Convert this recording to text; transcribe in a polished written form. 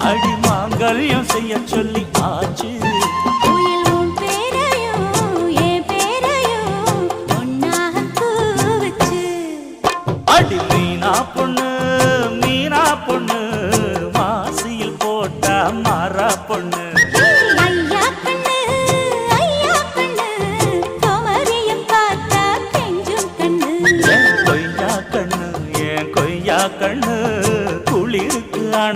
அடி மாங்கல்யம் செய்ய சொல்லி ஆச்சு. உயிலும் பேரையும் என் பேரையும் ஒன்னாக கூவச்சு. அடி மீனா பொண்ணு மாசியில் போட்டா மாறா பொண்ணு.